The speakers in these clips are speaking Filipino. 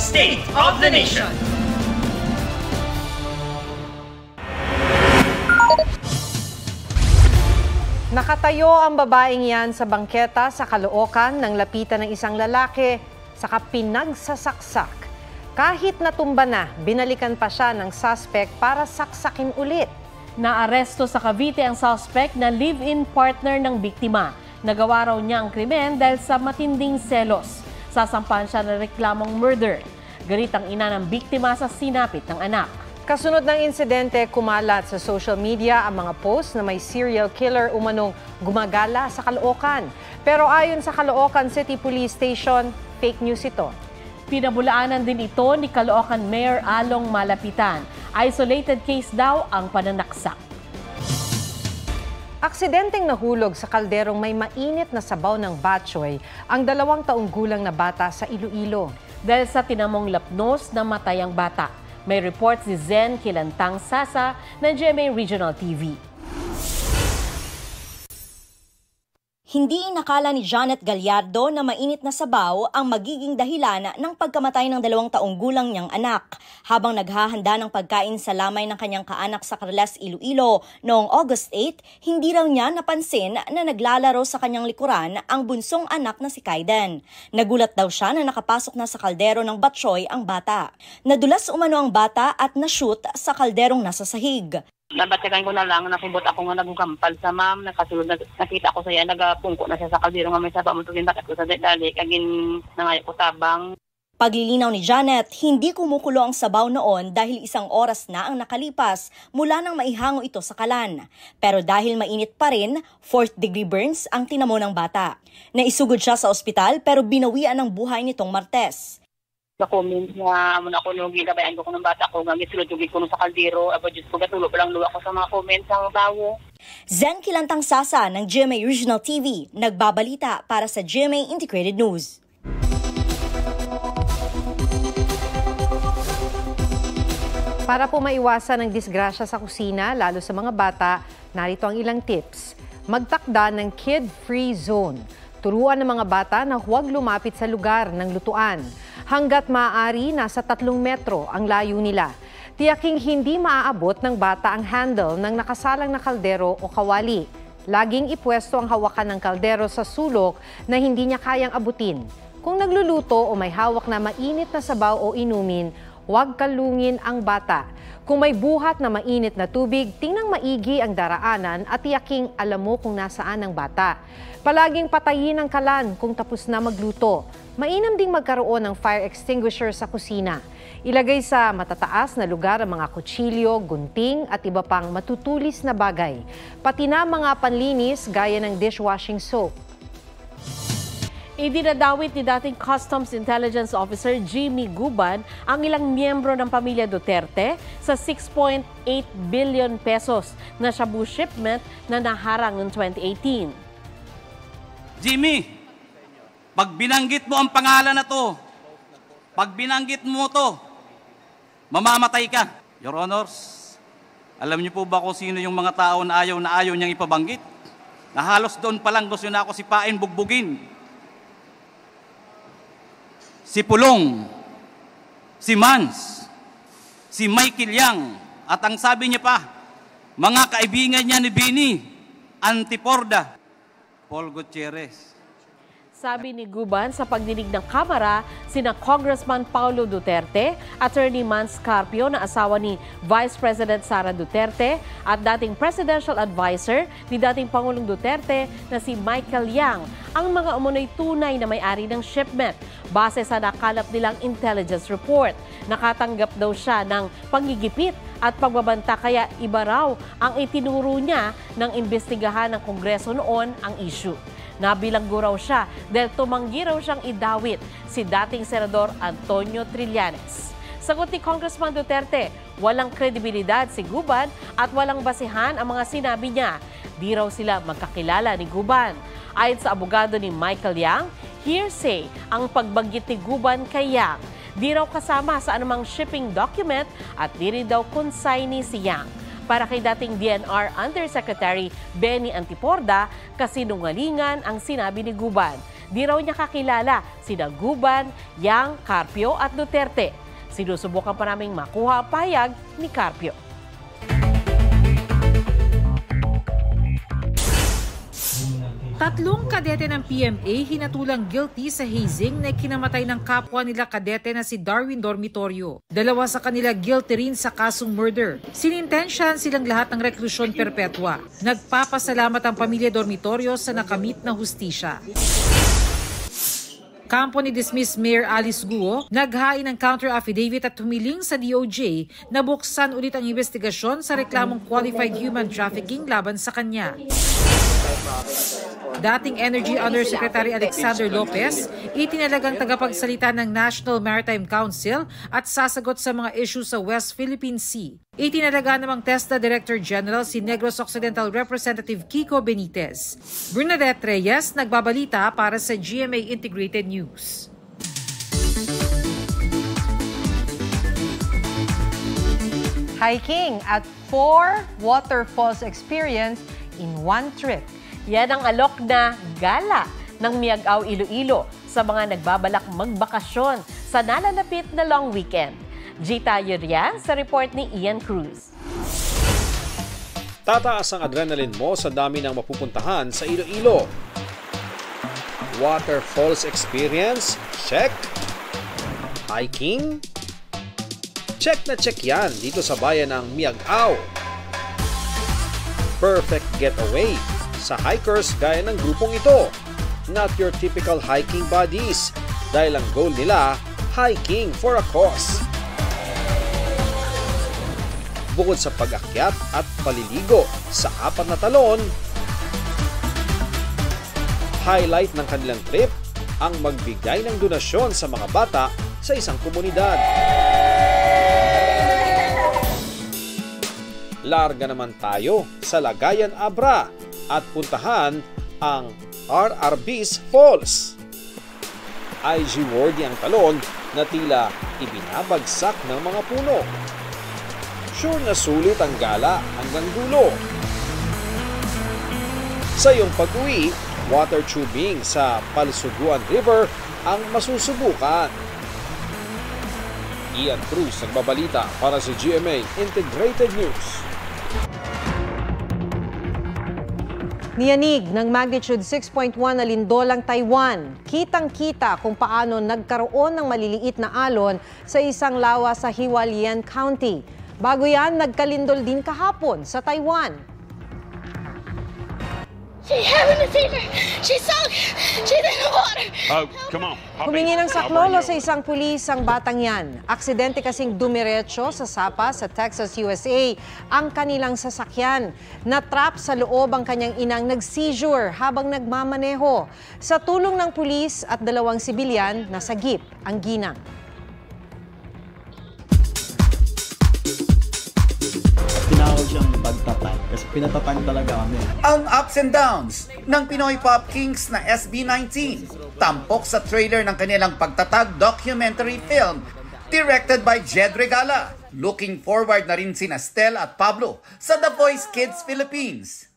State of the Nation. Nakatayo ang babaeng yan sa bangketa sa Caloocan nang lapitan ng isang lalaki saka pinagsasaksak. Kahit natumba na, binalikan pa siya ng suspect para saksakin ulit. Naaresto sa Cavite ang suspect na live-in partner ng biktima. Nagawa raw niya ang krimen dahil sa matinding selos. Sasampahan siya ng reklamong murder. Galit ang ina ng biktima sa sinapit ng anak. Kasunod ng insidente, kumalat sa social media ang mga post na may serial killer umanong gumagala sa Caloocan. Pero ayon sa Caloocan City Police Station, fake news ito. Pinabulaanan din ito ni Caloocan Mayor Along Malapitan. Isolated case daw ang pananaksak. Aksidenteng nahulog sa kalderong may mainit na sabaw ng batchoy ang 2 taong gulang na bata sa Iloilo. Dahil sa tinamong lapnos na matay ang bata. May report si Zen Kilantang Sasa ng GMA Regional TV. Hindi inakala ni Janet Gallardo na mainit na sabaw ang magiging dahilan ng pagkamatay ng 2 taong gulang niyang anak. Habang naghahanda ng pagkain sa lamay ng kanyang kaanak sa Carles, Iloilo noong August 8, hindi raw niya napansin na naglalaro sa kanyang likuran ang bunsong anak na si Kaiden. Nagulat daw siya na nakapasok na sa kaldero ng batchoy ang bata. Nadulas umano ang bata at na-shoot sa kalderong nasa sahig. Nabatyagan ko na lang, nakibot ako nga nagugampal sa ma'am, nakasulod, nakita ko siya, nagapungko na siya sa kaldero nga may saba mo tugin, bakit ko sa dali, kagin nangayo ko tabang. Paglilinaw ni Janet, hindi kumukulo ang sabaw noon dahil 1 oras na ang nakalipas mula nang maihango ito sa kalan. Pero dahil mainit pa rin, 4th degree burns ang tinamo ng bata. Naisugod siya sa ospital pero binawian ang buhay nitong Martes. Comment nga muna ako nung ginabayan ko ng bata ko, nga gisulod-ugid ko sa kaldero, aba Diyos ko, gatulo pa lang luwa ko sa mga comments ang bawo. Zen Kilantang Sasa ng GMA Regional TV, nagbabalita para sa GMA Integrated News. Para po maiwasan ang disgrasya sa kusina, lalo sa mga bata, narito ang ilang tips. Magtakda ng kid-free zone. Turuan ng mga bata na huwag lumapit sa lugar ng lutuan. Hanggat maaari, nasa 3 metro ang layo nila. Tiyaking hindi maaabot ng bata ang handle ng nakasalang na kaldero o kawali. Laging ipwesto ang hawakan ng kaldero sa sulok na hindi niya kayang abutin. Kung nagluluto o may hawak na mainit na sabaw o inumin, huwag kalungin ang bata. Kung may buhat na mainit na tubig, tingnan maigi ang daraanan at tiyaking alam mo kung nasaan ang bata. Palaging patayin ang kalan kung tapos na magluto. Mainam ding magkaroon ng fire extinguisher sa kusina. Ilagay sa matataas na lugar ang mga kutsilyo, gunting at iba pang matutulis na bagay. Pati na mga panlinis gaya ng dishwashing soap. Idinadawit ni dating Customs Intelligence Officer Jimmy Guban ang ilang miyembro ng pamilya Duterte sa 6.8 billion pesos na shabu shipment na naharang noong 2018. Jimmy, pag binanggit mo ang pangalan na to, pag binanggit mo to, mamamatay ka. Your Honors, alam niyo po ba kung sino yung mga tao na ayaw niyang ipabanggit? Na halos doon pa lang gusto na ako sipain, bugbugin. Si Pulong, si Mans, si Michael Yang, at ang sabi niya pa, mga kaibigan niya ni Bini, Antiporda, Paul Gutierrez. Sabi ni Guban sa pagdinig ng Kamara, sina Congressman Paulo Duterte, Attorney Mans Carpio na asawa ni Vice President Sara Duterte at dating Presidential Advisor ni dating Pangulong Duterte na si Michael Yang ang mga umunoy tunay na may-ari ng shipment. Base sa nakalap nilang intelligence report, nakatanggap daw siya ng panggigipit at pagbabanta kaya iba raw ang itinuro niya ng imbestigahan ng Kongreso noon ang issue. Nabilanggo raw siya dahil tumanggi raw siyang idawit si dating Senador Antonio Trillanes. Sagot ni Congressman Duterte, walang kredibilidad si Guban at walang basihan ang mga sinabi niya. Di raw sila magkakilala ni Guban. Ayon sa abogado ni Michael Yang, hearsay ang pagbanggit ni Guban kay Yang. Di raw kasama sa anumang shipping document at di rin daw consignee si Yang. Para kay dating DNR Undersecretary Benny Antiporda, kasinungalingan ang sinabi ni Guban. Di raw niya kakilala sina Guban, Yang, Carpio at Duterte. Sinusubukan pa naming makuha ang pahayag ni Carpio. Tatlong kadete ng PMA hinatulang guilty sa hazing na kinamatay ng kapwa nila kadete na si Darwin Dormitorio. Dalawa sa kanila guilty rin sa kasong murder. Sinintensyahan silang lahat ng reklusyon perpetua. Nagpapasalamat ang pamilya Dormitorio sa nakamit na hustisya. Kampo ni dismissed Mayor Alice Guo, naghain ng counter affidavit at humiling sa DOJ na buksan ulit ang investigasyon sa reklamong qualified human trafficking laban sa kanya. Dating Energy Undersecretary Alexander Lopez, itinalagang tagapagsalita ng National Maritime Council at sasagot sa mga issue sa West Philippine Sea. Itinalaga namang TESDA Director General si Negros Occidental Representative Kiko Benitez. Bernadette Reyes, nagbabalita para sa GMA Integrated News. Hiking at 4 waterfalls experience in one trip. Yan ang alok na gala ng Miagao Iloilo sa mga nagbabalak magbakasyon sa nalalapit na long weekend. Gita Yurian sa report ni Ian Cruz. Tataas ang adrenaline mo sa dami ng mapupuntahan sa Iloilo. Waterfalls experience? Check. Hiking? Check na check yan dito sa bayan ng Miagao. Perfect getaway sa hikers gaya ng grupong ito. Not your typical hiking buddies dahil ang goal nila, hiking for a cause. Bukod sa pag-akyat at paliligo sa 4 na talon, highlight ng kanilang trip ang magbigay ng donasyon sa mga bata sa isang komunidad. Larga naman tayo sa Lagayan Abra at puntahan ang RRB's Falls. IG-worthy ang talon na tila ibinabagsak ng mga puno. Sure na sulit ang gala hanggang dulo. Sa iyong pag-uwi, water tubing sa Palsuguan River ang masusubukan. Ian Cruz nagbabalita para sa GMA Integrated News. Niyanig ng magnitude 6.1 na lindol ang Taiwan. Kitang-kita kung paano nagkaroon ng maliliit na alon sa isang lawa sa Hualien County. Bago yan, nagkalindol din kahapon sa Taiwan. She having a fever. She sunk. She's in the water. Come on. Humingi ng saklolo sa isang pulis ang batang yan. Aksidente kasing dumiretso sa Sapa sa Texas, USA ang kanilang sasakyan. Natrap sa loob ang kanyang inang nag-seizure habang nagmamaneho. Sa tulong ng pulis at 2 sibilyan, nasagip ang ginang. Tinawag siyang pagtatag kasi pinatatag talaga kami. Ang ups and downs ng Pinoy Pop Kings na SB19. Tampok sa trailer ng kanilang pagtatag documentary film directed by Jed Regala. Looking forward na rin sina Stel at Pablo sa The Voice Kids Philippines.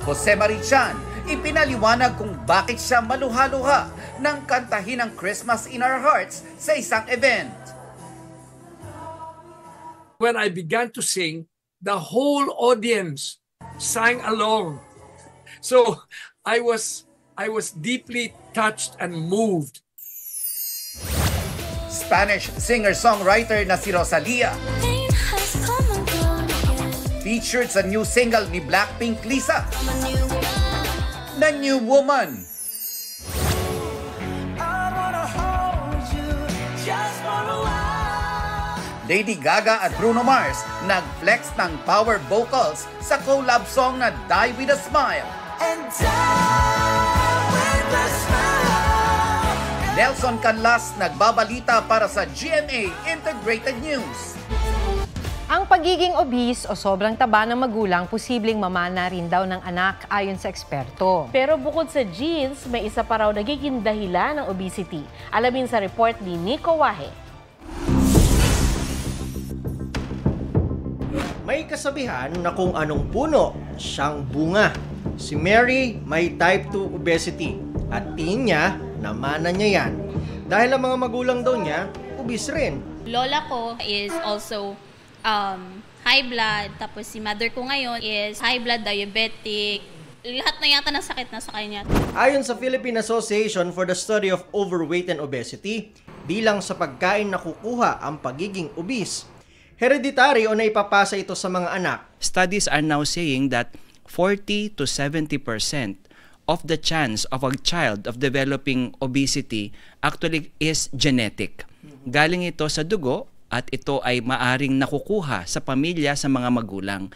Jose Marichan, ipinaliwanag kung bakit siya maluha-luha nang kantahin ang Christmas in Our Hearts sa isang event. When I began to sing, the whole audience sang along. So I was deeply touched and moved. Spanish singer-songwriter na si Rosalia featured sa new single ni Blackpink Lisa, na New Woman. Lady Gaga at Bruno Mars nag-flex ng power vocals sa collab song na Die With A Smile. Nelson Canlas nagbabalita para sa GMA Integrated News. Ang pagiging obese o sobrang taba ng magulang posibleng mamana rin daw ng anak ayon sa eksperto. Pero bukod sa genes, may isa pa raw nagiging dahilan ng obesity. Alamin sa report ni Nico Wahe. May kasabihan na kung anong puno, siyang bunga. Si Mary may type 2 obesity at tingin niya na mana niya yan. Dahil ang mga magulang daw niya, obese rin. Lola ko is also high blood, tapos si mother ko ngayon is high blood, diabetic. Lahat na yata ng sakit na sa kanya. Ayon sa Philippine Association for the Study of Overweight and Obesity, bilang sa pagkain nakukuha ang pagiging obese. Hereditary o naipapasa ito sa mga anak. Studies are now saying that 40 to 70% of the chance of a child of developing obesity actually is genetic. Galing ito sa dugo at ito ay maaring nakukuha sa pamilya sa mga magulang.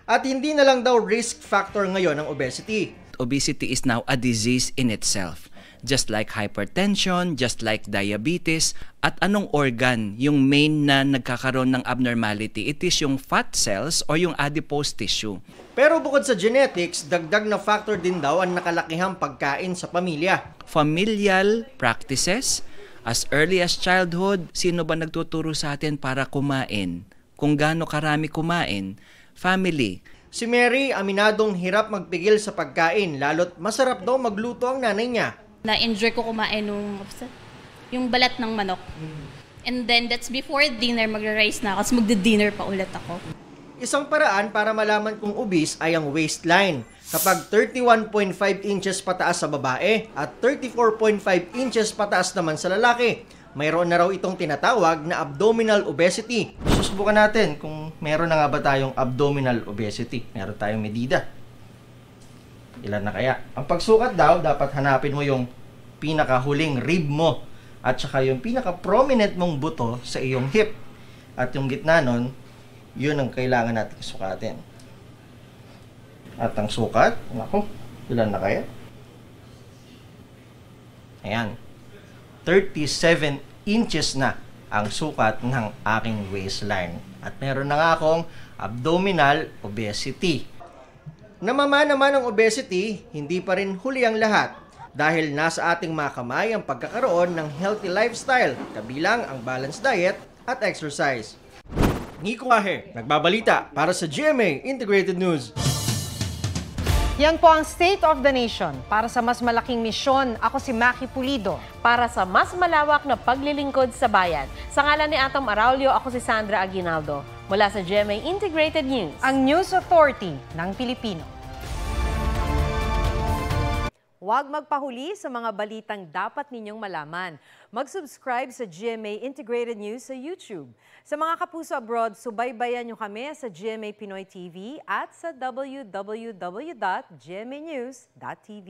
At hindi na lang daw risk factor ngayon ang obesity. Obesity is now a disease in itself. Just like hypertension, just like diabetes, at anong organ yung main na nagkakaroon ng abnormality? It is yung fat cells or yung adipose tissue. Pero bukod sa genetics, dagdag na factor din daw ang nakalakihang pagkain sa pamilya. Familial practices, as early as childhood, sino ba nagtuturo sa atin para kumain? Kung gaano karami kumain? Family. Si Mary, aminadong hirap magpigil sa pagkain, lalo't masarap daw magluto ang nanay niya. Na-enjoy ko kumain yung balat ng manok. And then that's before dinner, magra-rice na ako, tapos magdi-dinner pa ulit ako. Isang paraan para malaman kung obese ay ang waistline. Kapag 31.5 inches pataas sa babae at 34.5 inches pataas naman sa lalaki, mayroon na raw itong tinatawag na abdominal obesity. Susubukan natin kung meron na nga ba tayong abdominal obesity. Meron tayong medida. Ilan na kaya? Ang pagsukat daw, dapat hanapin mo yung pinakahuling rib mo at saka yung pinaka-prominent mong buto sa iyong hip. At yung gitna nun, yun ang kailangan natin sukatin. At ang sukat, naku, ilan na kaya? Ayan. 37 inches na ang sukat ng aking waistline. At meron na nga akong abdominal obesity. Namama naman ang obesity, hindi pa rin huli ang lahat dahil nasa ating mga kamay ang pagkakaroon ng healthy lifestyle, kabilang ang balanced diet at exercise. Nico Ahe, nagbabalita para sa GMA Integrated News. Yan po ang State of the Nation. Para sa mas malaking misyon, ako si Maki Pulido. Para sa mas malawak na paglilingkod sa bayan, sa ngalan ni Atom Araulio, ako si Sandra Aguinaldo. Mula sa GMA Integrated News, ang News Authority ng Pilipino. Huwag magpahuli sa mga balitang dapat ninyong malaman. Mag-subscribe sa GMA Integrated News sa YouTube. Sa mga kapuso abroad, subaybayan nyo kami sa GMA Pinoy TV at sa www.gmanews.tv.